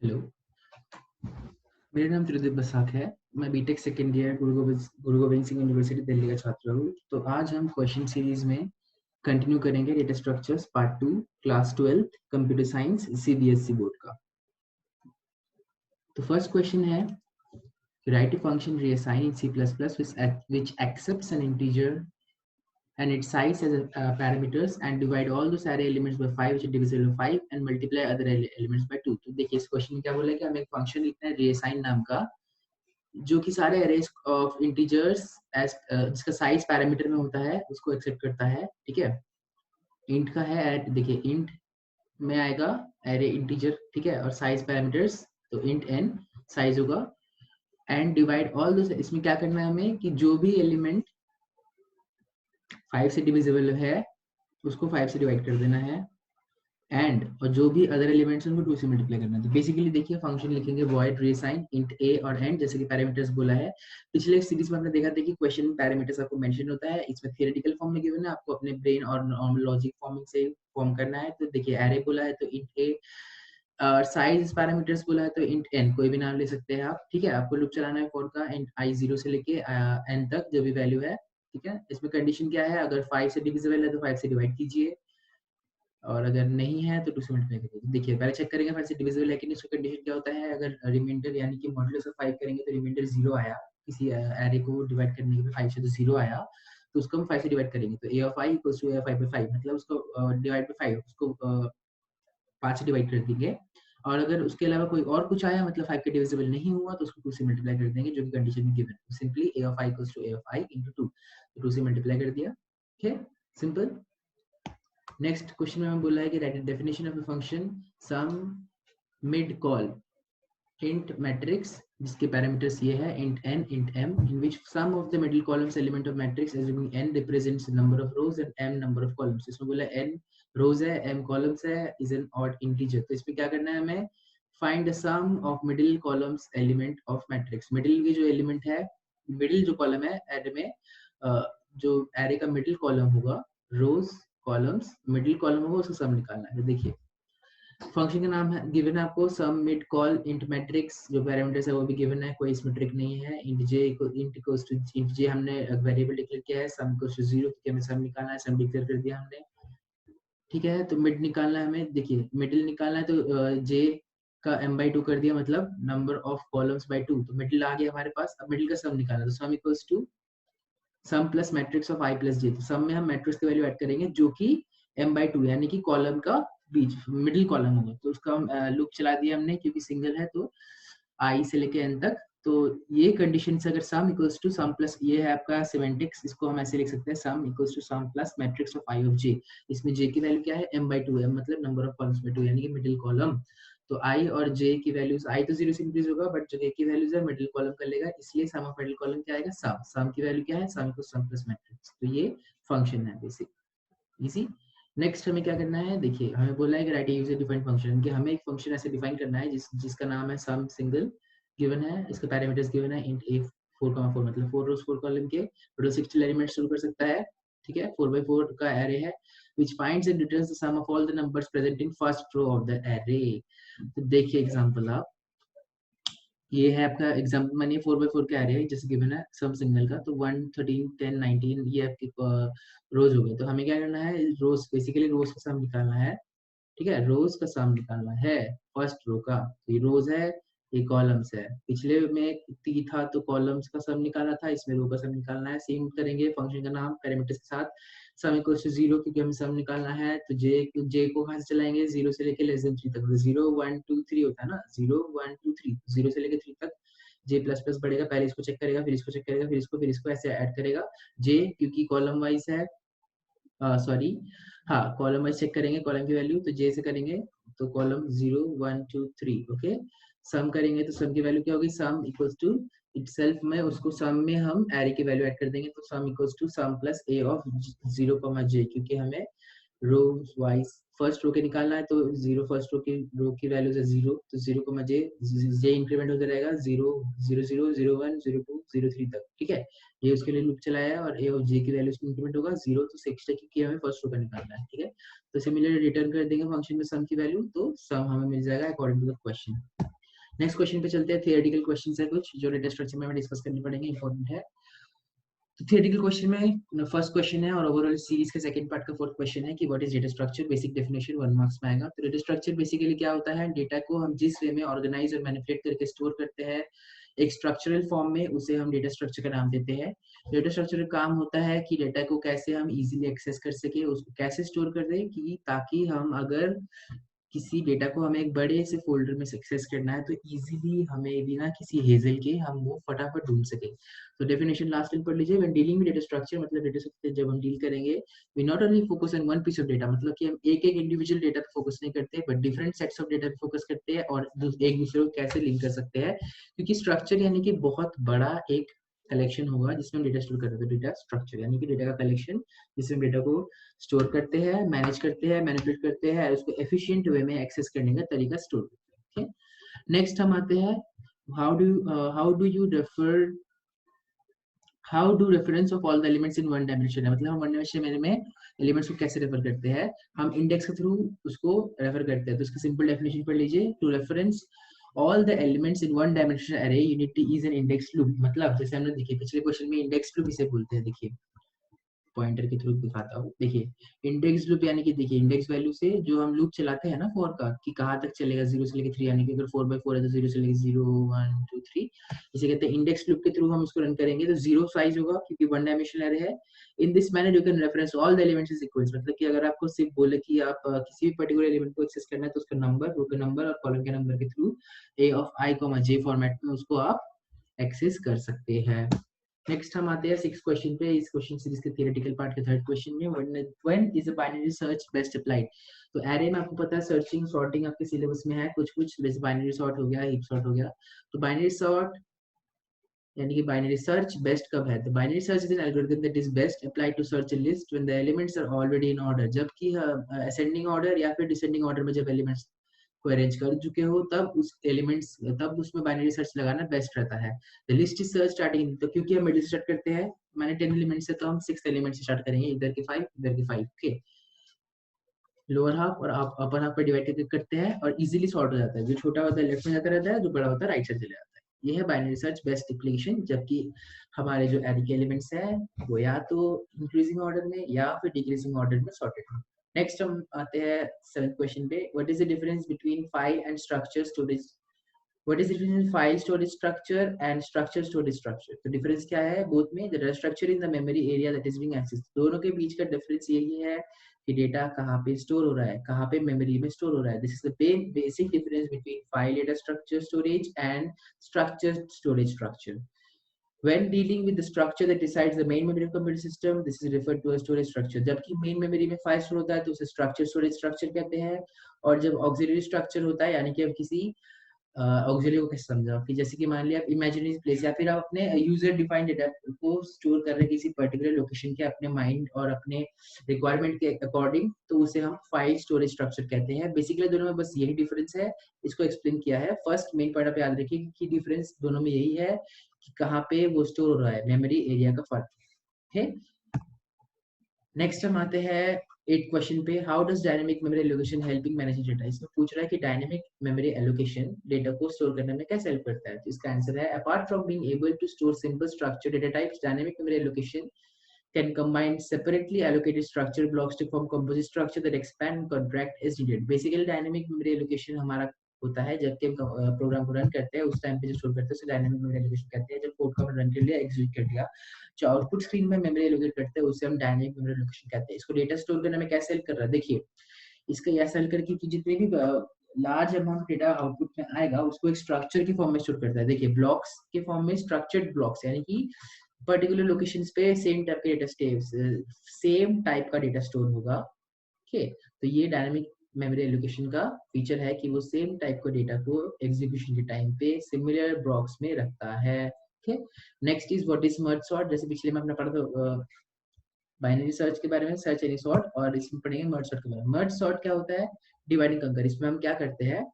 Hello, मेरा नाम त्रिदीप बसाक है। मैं बीटेक सेकेंड ईयर गुरु गोविंद सिंह यूनिवर्सिटी दिल्ली का छात्र हूँ। तो आज हम क्वेश्चन सीरीज में कंटिन्यू करेंगे data structures part 2 class 12 computer science CBSE board का। तो फर्स्ट क्वेश्चन है right a function reassign in C++ which accepts an integer and its size as parameters and divide all those array elements by 5 which is divisible by 5 and multiply other elements by 2। तो देखिए इस question में क्या बोला है कि हमें एक फंक्शन लिखना है reassign नाम का, जो कि सारे अरेज ऑफ इंटीजर्स एज जिसका साइज पैरामीटर में होता है उसको एक्सेप्ट करता है। ठीक है, इंट का है एट, देखिए इंट में आएगा एरे इंटीजर, ठीक है, और साइज पैरामीटर्स तो इंट एन साइज होगा एंड डिवाइड ऑल दो। इसमें क्या करना है हमें कि जो भी एलिमेंट 5 से डिविजिबल है उसको 5 से डिवाइड कर देना है एंड और जो भी अदर एलिमेंट्स हैं उनको 2 से मल्टीप्लाई करना है। तो बेसिकली देखिए फंक्शन लिखेंगे वॉइड रीअसाइन इंट ए और एंड, जैसे कि पैरामीटर्स बोला है। पिछले सीरीज में हमने देखा था कि क्वेश्चन में पैरामीटर्स आपको मेंशन होता है, इसमें थियोरेटिकल फॉर्म में गिवन है, आपको अपने ब्रेन और नॉर्मल लॉजिक फॉर्मिंग से फॉर्म करना है। तो देखिए एरे बोला है तो इंट ए, साइज पैरामीटर्स बोला है तो इंट एन, कोई भी नाम ले सकते हैं आप। ठीक है, आपको लूप चलाना है फॉर का इंट आई 0 से लेके एन तक जो भी वैल्यू है। ठीक है, इसमें कंडीशन क्या है, अगर 5 से डिविजिबल है तो 5 से डिवाइड कीजिए और अगर नहीं है तो 2 से मल्टीप्लाई करिए। देखिए पहले चेक करेंगे 5 से डिविजिबल है कि नहीं। उसका कंडीशन क्या होता है, अगर रिमाइंडर यानी कि मॉडुलस ऑफ 5 करेंगे तो रिमाइंडर 0 आया, किसी एरे को डिवाइड करने के 5 से तो 0 आया, तो उसको हम 5 से डिवाइड करेंगे तो a of i equals to a of i by 5, मतलब उसको डिवाइड बाय 5, उसको 5 से डिवाइड कर देंगे। और अगर उसके अलावा कोई और कुछ आया, मतलब 5 के डिविजिबल नहीं हुआ, तो उसको 2 से मल्टीप्लाई कर देंगे जो कि कंडीशन में गिवन है। Simply a of i equals to a of i into 2, तो 2 से मल्टीप्लाई कर दिया। ठीक है, सिंपल। नेक्स्ट क्वेश्चन में हमें बोला है कि write definition of a function sum mid call int matrix जिसके पैरामीटर्स ये है int n int m in which sum of the middle columns element of matrix assuming n represents the number of rows and m number of columns। इसमें बोला n rows है m columns है is an odd integer। तो इसमें क्या करना है हमें, find the sum of middle columns element of matrix। middle की जो एलिमेंट है, मिडिल जो कॉलम है एरे में, जो एरे का मिडिल कॉलम होगा, रोज कॉलम्स मिडिल कॉलम होगा, उसका सम निकालना है। तो देखिए फंक्शन का नाम है गिवन है आपको सम मिड कॉल इंट मैट्रिक्स, जो पैरामीटर्स है वो भी गिवन है, कोई इसमें ट्रिक नहीं है। Int j int equals to int j हमने वेरिएबल डिक्लेयर किया है, सम इक्वल्स टू 0 क्योंकि हमें सम निकालना है, सम डिक्लेयर कर दिया हमने। ठीक है, तो मिड निकालना है हमें, देखिए मिडिल निकालना है तो j का m/2 कर दिया, मतलब नंबर ऑफ कॉलम्स बाय 2, तो मिडिल आ गया हमारे पास। अब मिडिल का सम निकालना है तो sum equals to sum plus matrix of i plus j। तो सम में हम मैट्रिक्स की वैल्यू ऐड करेंगे जो कि m/2 यानी कि कॉलम का बीच मिडिल कॉलम होगा, तो उसका हम लूप चला दिया हमने क्योंकि सिंगल है तो i से लेके n तक। तो ये कंडीशन से अगर sum equals to sum plus, ये है आपका सिमेंटिक्स, इसको हम ऐसे लिख सकते हैं sum equals to sum plus matrix of i of j। इसमें j की वैल्यू क्या है, m/2 है, मतलब नंबर ऑफ कॉलम्स बाय 2 यानी कि मिडिल कॉलम। तो i और j की वैल्यूज, i तो 0 से इंक्रीज होगा बट जो j की वैल्यूज है मिडिल कॉलम कर लेगा, इसलिए सम ऑफ मिडिल कॉलम क्या आएगा, सम। सम की वैल्यू क्या है, सम इक्वल्स सम प्लस मैट्रिक्स। तो ये फंक्शन है बेसिक इजी। नेक्स्ट हमें क्या करना है, देखिए हमें बोला है कि राइट यूजर डिफाइंड फंक्शन, कि हमें एक फंक्शन ऐसे डिफाइन करना है जिसका नाम है सम सिंगल, गिवन है, इसका पैरामीटर्स गिवन है इंट a 4,4, मतलब 4 रोज 4 कॉलम के टोटल 60 एलिमेंट्स शुरू कर सकता है। ठीक है, 4x4 का एरे है which finds and returns the sum of all the numbers present in first row of the array। तो देखिए एग्जांपल आप, ये है आपका एग्जांपल मानिए 4x4 का एरे है जैसे गिवन है सम सिंगल का, तो 1 13 10 19 ये आपकी रोज हो गए। तो हमें क्या करना है, रोज बेसिकली रोज का सम निकालना है। ठीक है, रोज का सम निकालना है फर्स्ट रो का, तो ये रोज है ये कॉलम्स है। पिछले में टी था तो कॉलम्स का सम निकाला था, इसमें रो का सम निकालना है। सेम करेंगे फंक्शन का नाम पैरामीटर्स के साथ, सम इक्वल्स टू 0 क्योंकि हमें सम निकालना है, तो जे को कहां से चलाएंगे, 0 से लेके लेस देन 3 तक, 0 1 2 3 होता है ना, 0 1 2 3, 0 से लेके 3 तक जे प्लस प्लस बढ़ेगा, पहले इसको चेक करेगा, फिर इसको चेक करेगा, फिर इसको ऐसे ऐड करेगा। जे क्योंकि कॉलम वाइज है, सॉरी हाँ कॉलम वाइज चेक करेंगे कॉलम की वैल्यू, तो जे से करेंगे तो कॉलम 0 1 2 3 ओके। सम करेंगे तो सम की वैल्यू क्या होगी, सम इक्वल्स टू इटसेल्फ में उसको सम में हम एरे की वैल्यू ऐड कर देंगे, तो sum equals to sum plus a of 0 j, क्योंकि हमें रो वाइज फर्स्ट रो के निकालना है तो 0 फर्स्ट रो की वैल्यूज है 0, तो 0 को मुझे जे इंक्रीमेंट होता रहेगा 0 0 0 0 1 0 2 0 3 तक, ठीक है। ये उसके लिए लूप चलाया है और ए ऑफ जे की वैल्यूज इंक्रीमेंट होगा 0, तो एक्स्ट्रा की हमें फर्स्ट रो का निकालना है, ठीक है। तो सिमिलरली रिटर्न कर देंगे फंक्शन में सम की वैल्यू, तो सम हमें मिल जाएगा according to the question. Next question पे चलते हैं। थियोरेटिकल क्वेश्चंस है कुछ जो डेटा स्ट्रक्चर में हमें डिस्कस करने पड़ेंगे, इंपॉर्टेंट है। तो थियोरेटिकल क्वेश्चन में फर्स्ट क्वेश्चन है और ओवरऑल सीरीज के सेकंड पार्ट का फोर्थ क्वेश्चन है कि what is data structure, basic definition 1 marks में आएगा। तो डेटा स्ट्रक्चर बेसिकली क्या होता है, डेटा को हम जिस वे में ऑर्गेनाइज और मैनिपुलेट करके स्टोर करते हैं एक स्ट्रक्चरल फॉर्म में, उसे हम डेटा स्ट्रक्चर का नाम देते हैं। डेटा स्ट्रक्चर का काम होता है कि डेटा को कैसे हम इजीली एक्सेस कर सके, उसको कैसे स्टोर कर दें कि ताकि हम अगर किसी डेटा को हमें एक बड़े से फोल्डर में एक्सेस करना है तो इजीली हमें बिना किसी हेजल के हम वो फटाफट ढूंढ सके। तो डेफिनेशन लास्ट में पढ़ लीजिए। When dealing with data structure, मतलब डेटा स्ट्रक्चर जब हम डील करेंगे, we not only focus on one piece of data, मतलब कि हम एक एक इंडिविजुअल डेटा पे फोकस नहीं करते but different sets of data पे फोकस करते हैं और एक दूसरे को कैसे लिंक कर सकते हैं, क्योंकि स्ट्रक्चर यानी कि बहुत बड़ा एक कलेक्शन होगा जिसमें हम डेटा स्टोर करते हैं। डेटा स्ट्रक्चर यानी कि डेटा का कलेक्शन जिसमें डेटा को स्टोर करते हैं, मैनेज करते हैं, मैनिपुलेट करते हैं, उसको एफिशिएंट वे में एक्सेस करने का तरीका स्टोर करते हैं। नेक्स्ट हम आते हैं how do reference of all the elements in one dimension है, मतलब हम वन डायमेंशन में एलिमेंट्स को कैसे रेफर करते हैं, हम इंडेक्स के थ्रू उसको रेफर करते हैं। तो इसका सिंपल डेफिनेशन पढ़ लीजिए। To reference all the elements in one dimensional array you need to use an index loop, मतलब जैसे हमने देखिए पिछले क्वेश्चन में इंडेक्स लूप इसे बोलते हैं। देखिए पॉइंटर के थ्रू दिखाता हूँ। देखिए इंडेक्स लूप यानी कि देखिए इंडेक्स वैल्यू से जो हम लूप चलाते हैं ना फॉर का, कि कहाँ तक चलेगा 0 से लेकर 3, यानी कि अगर 4/4 है तो 0 से लेकर 0 1 2 3, इसे कहते हैं इंडेक्स लूप के थ्रू हम इसको रन करेंगे तो 0 साइज होगा क्योंकि वन डायमेंशनल एरे है। In this manner you can reference all the elements is equals, मतलब कि अगर आपको सिर्फ बोले कि आप किसी भी पर्टिकुलर एलिमेंट को एक्सेस करना है तो उसका नंबर, रो के नंबर और कॉलम के नंबर के through a of i, j format में उसको आप एक्सेस कर सकते हैं। नेक्स्ट हम आते हैं 6th क्वेश्चन पे। इस क्वेश्चन सीरीज के थियोरेटिकल पार्ट के थर्ड क्वेश्चन में when is a binary search best applied. तो एरे में आपको पता है सर्चिंग सॉर्टिंग आपके सिलेबस में है कुछ कुछ, जैसे बाइनरी सॉर्ट हो गया, हीप सॉर्ट हो गया। तो बाइनरी सॉर्ट यानी कि बाइनरी सर्च बेस्ट कब है, तो binary search is an algorithm that is best applied to search a list when the elements are already in order, जबकि असेंडिंग ऑर्डर या फिर डिसेंडिंग ऑर्डर में जब एलिमेंट्स को अरेंज कर चुके हो तब उस एलिमेंट्स तब उसमें बाइनरी सर्च लगाना बेस्ट रहता है। The list is search starting, तो क्योंकि हम मिडिल से स्टार्ट करते हैं, मैंने 10 एलिमेंट्स है तो हम 6th एलिमेंट से स्टार्ट करेंगे, इधर के 5 इधर के 5, ओके। लोअर हाफ और अपर हाफ पे डिवाइड करते हैं और इजीली सॉर्ट हो जाता है, जो छोटा होता है लेफ्ट में जाता रहता है, जो बड़ा होता है राइट साइड चले जाता है। ये है बाइनरी सर्च बेस्ट एप्लीकेशन, जबकि हमारे जो एरे के एलिमेंट्स हैं वो या तो इंक्रीजिंग ऑर्डर में या फिर डिक्रीजिंग ऑर्डर में सॉर्टेड हैं। नेक्स्ट हम आते हैं 7th क्वेश्चन पे। What is the difference between file and structure storage, what is the difference in file storage structure and structure storage structure? तो difference क्या है both में? The data structure in the memory area that is being accessed, दोनों के बीच का difference यही है कि डेटा कहाँ पे स्टोर हो रहा है, कहाँ पे मेमोरी में स्टोर हो रहा है। This is the basic difference between file data structure storage and structure storage structure. When dealing with the structure that decides the main memory of computer system, this is referred to as storage structure. जबकि main memory में file store होता है तो उसे structure storage structure कहते हैं, और जब auxiliary structure होता है यानी कि अब किसी ऑक्सिलरी को कैसे समझा कि जैसे कि मान लिया आप इमेजिनरी प्लेस या फिर आप अपने यूजर डिफाइंड डेटा को स्टोर कर रहे किसी पर्टिकुलर लोकेशन के अपने माइंड और अपने रिक्वायरमेंट के अकॉर्डिंग, तो उसे हम फाइल स्टोरेज स्ट्रक्चर कहते हैं। बेसिकली दोनों में बस यही डिफरेंस है, इसको एक्सप्लेन किया है। फर्स्ट मेन पॉइंट आप याद रखिए कि डिफरेंस दोनों में यही है कि कहाँ पे वो स्टोर हो रहा है, मेमोरी एरिया का फर्क है। नेक्स्ट हम आते हैं 8th क्वेश्चन पे। How does dynamic memory allocation helping managing data, इसमें पूछ रहा है कि डायनेमिक मेमोरी एलोकेशन डेटा को स्टोर करने में कैसे हेल्प करता है। तो इसका आंसर है apart from being able to store simple structure data types, dynamic memory allocation can combine separately allocated structure blocks to form composite structure that expand and contract as needed. Basically dynamic memory allocation हमारा होता है जब हम programme को run करते हैं उस time पे जो स्टोर करते हैं उसे डायनामिक मेमोरी एलोकेशन कहते हैं। जब कोड को हम रन कर लिया एग्जीक्यूट कर लिया, जो आउटपुट स्क्रीन में मेमोरी एलोकेट करते हैं उसे हम डायनामिक मेमोरी एलोकेशन कहते हैं। इसको डेटा स्टोर करने में कैसे हेल्प कर रहा है, देखिए इसका ऐसा हेल्प करके कि जितने भी लार्ज अमाउंट डेटा आउटपुट में आएगा उसको एक स्ट्रक्चर की फॉर्म में स्टोर करता है। देखिए ब्लॉक्स के फॉर्म में स्ट्रक्चर्ड ब्लॉक्स, यानी कि पर्टिकुलर लोकेशंस पे सेम टाइप के डेटा सेम टाइप का डेटा स्टोर होगा, ओके। तो ये डायनामिक मेमोरी एलोकेशन का फीचर है कि वो सेम टाइप का डेटा को एग्जीक्यूशन के टाइम पे सिमिलर ब्लॉक्स में रखता है, okay. Next is what is merge sort, जैसे पिछले में आपने पढ़ा था बाइनरी सर्च के बारे में, सर्च एनी सॉर्ट, और इसमें पढ़ेंगे मर्ज सॉर्ट के बारे में। मर्ज सॉर्ट क्या होता है? डिवाइडिंग कंकर। इसमें हम क्या करते हैं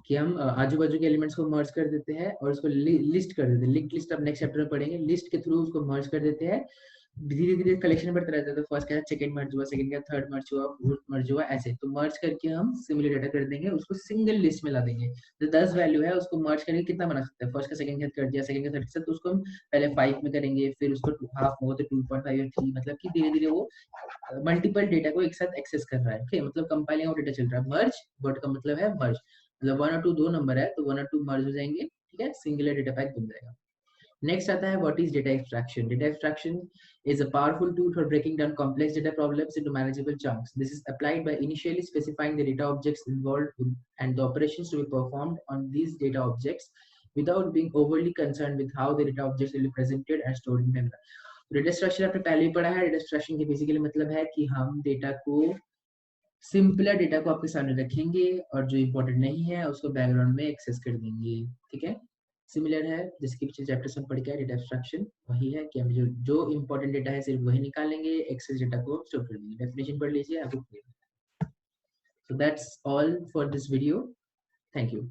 कि हम आजू बाजू के एलिमेंट्स को मर्ज कर देते हैं और उसको लिस्ट कर देते हैं। लिंक लिस्ट अब नेक्स्ट चैप्टर में पढ़ेंगे। लिस्ट के थ्रू उसको मर्ज कर देते हैं, धीरे धीरे कलेक्शन बढ़ता रहता है। तो फर्स्ट का सेकंड मर्ज हुआ, सेकंड का थर्ड मर्ज हुआ, फोर्थ मर्ज हुआ, ऐसे। तो मर्ज करके हम सिमिलर डाटा कर देंगे, उसको सिंगल लिस्ट में ला देंगे। जो 10 वैल्यू है उसको मर्ज करके कितना बना सकते हैं? फर्स्ट का सेकंड का कर दिया, सेकंड का थर्ड का, तो उसको हम पहले 5 में करेंगे, फिर उसको हाफ में हो तो 2.5 या 3, मतलब कि धीरे धीरे वो मल्टीपल डेटा को एक साथ एक्सेस कर रहा है। ठीक है, मतलब कंपाइलिंग ऑफ डेटा चल रहा है। मर्ज वर्ड का मतलब है मर्ज, मतलब 1 और 2 दो नंबर है तो 1 और 2 मर्ज हो जाएंगे। ठीक है, सिंगुलर डेटा पैक बन जाएगा। नेक्स्ट आता है what is data extraction. Data extraction is a powerful tool for breaking down complex data problems into manageable chunks. This is applied by initially specifying the data objects involved and the operations to be performed on these data objects without being overly concerned with how the data objects will be presented and stored in memory. Data structure आपने पहले ही पढ़ा है। Data structure के basically मतलब है कि हम data को, सिंपलर डेटा को आपके सामने रखेंगे और जो इम्पोर्टेंट नहीं है उसको बैकग्राउंड में एक्सेस कर देंगे। ठीक है, सिमिलर है जिसके पीछे चैप्टर से पढ़ के आए। डेटा एब्स्ट्रैक्शन वही है कि हम जो इम्पोर्टेंट डेटा है सिर्फ वही निकालेंगे, एक्सेस डेटा को स्टोर कर देंगे। डेफिनेशन पढ़ लीजिए आपको। So that's all for this video, thank you.